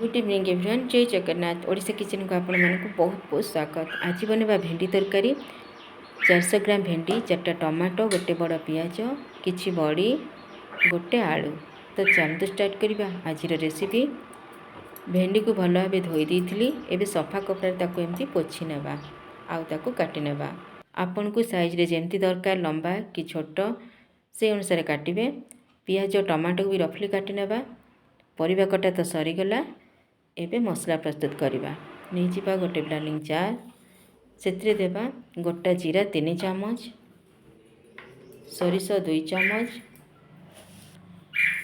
Good evening everyone. जय Jagannath. Odisha kitchen को आपण मानक बहुत बहुत स्वागत। आज बनवा भेंडी तरकारी। 400 ग्राम भेंडी, 4टा टमाटो, गोटे बड़ पियाज, किछि बड़ी, गोटे आलू। तो चलते स्टार्ट करवा आज रेसिपी। भेंडी को भल भाव धोई देइथिली। एबे सफा कपड़ा ताको एमती पोछि नेबा आउ ताको काटि नेबा। आपन को साइज रे जेमती दरकार लंबा कि छोट से अनुसार काटिबे। पियाज टमाटो भी रफली काटि नेबा। परिबा कटा तो सरीगला। एबे मसला प्रस्तुत करवा। नहीं जावा गोटे ब्लेंडिंग जार से देवा गोटा जीरा 3 चामच, सोरिष 2 चामच,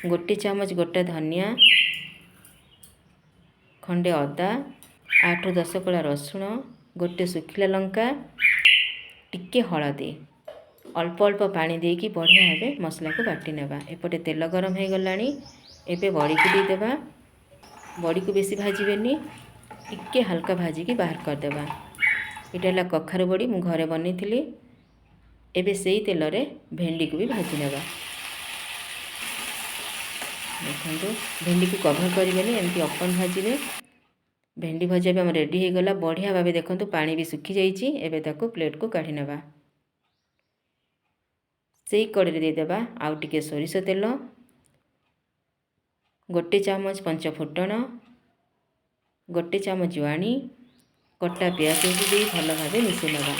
गोटे चामच गोटा धनिया, खंडे अदा, 8-10 कला रसुण, गोटे सुखिला लंका, टिके हलदी, अल्प अल्प पानी देकी बढ़िया भाव मसला को बाटी नेबा। एपटे तेल गरम हो गलानी। एबे बड़ी को देदेबा। बड़ी को बेसी भाजबेनी, टिके हल्का भाजिकी बाहर करदेबा। इटा कखारू बड़ी मु घरे बनी। एबे सेई तेल रे भेंडी को भी भाजी नेबा। देखो भेंडी को कभर करेंगे, एमती अपन भाजबे। भेंडी भजा भी आम रेडी हो गला बढ़िया भाव। देखो पानी भी सुखी जाइए। एबे ताको प्लेट को काढ़ी नेबा। सेई कड़े देदेबा आउ टिके सोरिष तेल, गोटे चामच पंच फुटण, गोटे चामच जुआणी, कटा पियाज को दे भल भाव मिसई नेबा।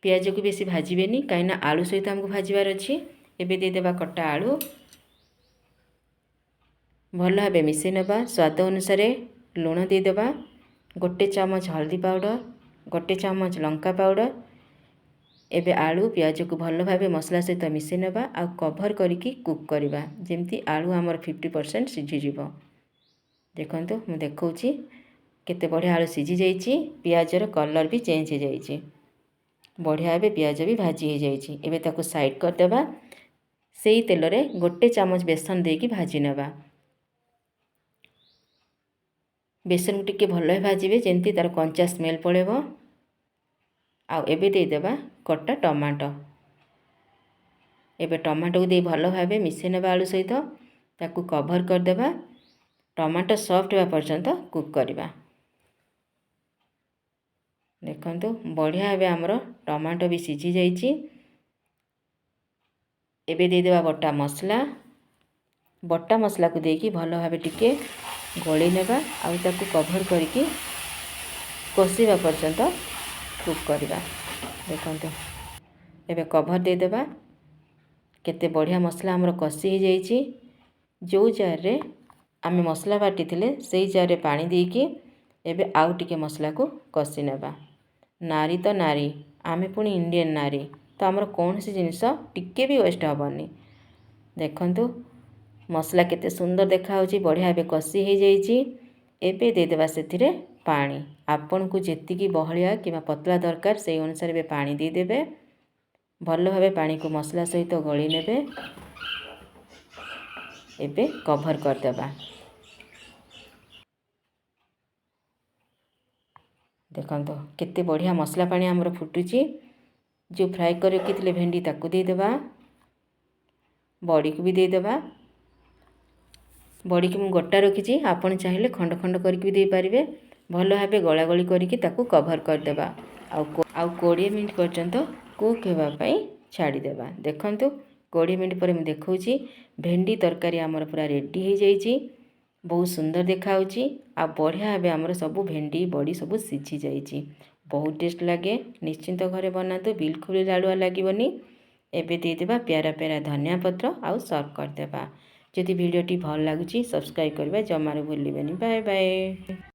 पियाज को बेसी भाजबेनी कहीं आलू सहित हमको भाजबार अच्छी। एबे देदेबा कटा आलू, भल भाव मिसई नेबा। स्वाद अनुसार लुण देदेबा। गोटे चामच हल्दी पाउडर, गोटे चामच लंका पाउडर। एबे आलू पियाज को भल भाव मसला सहित मिसई नेबा आ कभर करिकी कुक करवा जेमती आलू आमर 50% सिझीजिव। देखंतु मु देखौची केते बढ़िया आलू सिझी जाइए। पियाजर कलर भी चेंज हो जाइए। बढ़िया भाव पियाज भी भाजी हो जाइए। एबे ताको साइड करदेबा। सेई तेल रे गोटे चामच बेसन देकी भाजी नेबा। बेसन को टिके भल भाजिबे जेमती तार कंचा स्मेल पळेबो। आउ एबे देदेबा कटा टमाटो। एबे टमाटो को दे भल भाव मिसई नेबा आलू सहित ताकू कभर करदेबा। टमाटो सॉफ्ट होगा पर्यंत कुक करवा। देखंतु बढ़िया भाव आमर टमाटो भी सिझी जाइए। एबे देदेबा बटा मसला। बटा मसला को देकी भल भाव टिके गोली नेबा आउ ताकू कभर करके कषिबा पर्यंत कुक करवा। देखंतु एबे कभर देदेबा। केते बढ़िया मसला हमर कषि हो जाइए। जो जार रे आमे मसला बाटी थिले सेई जार रे पानी देकी एबे आउ टिके मसला को कषि नेबा। नारी तो नारी, आमे पुणी इंडियन नारी तो आमर कौन सी जिनिस टिके भी वेस्ट हेबनी। देखंतु मसला केते सुंदर देखा होची। बढ़िया भाव कषि हो जाइए। एबे देदेबा सेथिरे पानी। आपन को जेतिकी बहलिया कि पतला दरकार से अनुसार भी पानी देदेबे। भल भाव पानी को मसला सहित गली नेबे। एबे कभर करदेबा। देखंतु केते बढ़िया मसला पानी हमर फुटुची। जो फ्राई कर रखिथिले भेंडी ताकू देदेबा। बड़ी को भी देदेबा। बड़ी की मु गोटा रखी। आपन चाहिए खंड खंड करके भी दे पारिबे। भल भाव गला गली करके ताकू कभर करदेबा। आउ 20 मिनट पर्यंत कुक होगापाई छाड़ीदेबा। देखंतु 20 मिनट पर मुझे देखौची भेंडी तरकारी आमर पूरा रेडी हो जाइए। बहुत सुंदर देखा आ बढ़िया भाव आमर सब भेंडी बड़ी सब सिझी जाइए। बहुत टेस्ट लगे। निश्चिंत घरे बनातु, बिल्कुल लाड़ुआ लगे। एबे देदेबा प्यारा प्यारा धनिया पत्र आउ सर्व करदेबा। जदि वीडियोटी भल लगुच सब्सक्राइब करबा जमार भूलिबेनी। Bye bye.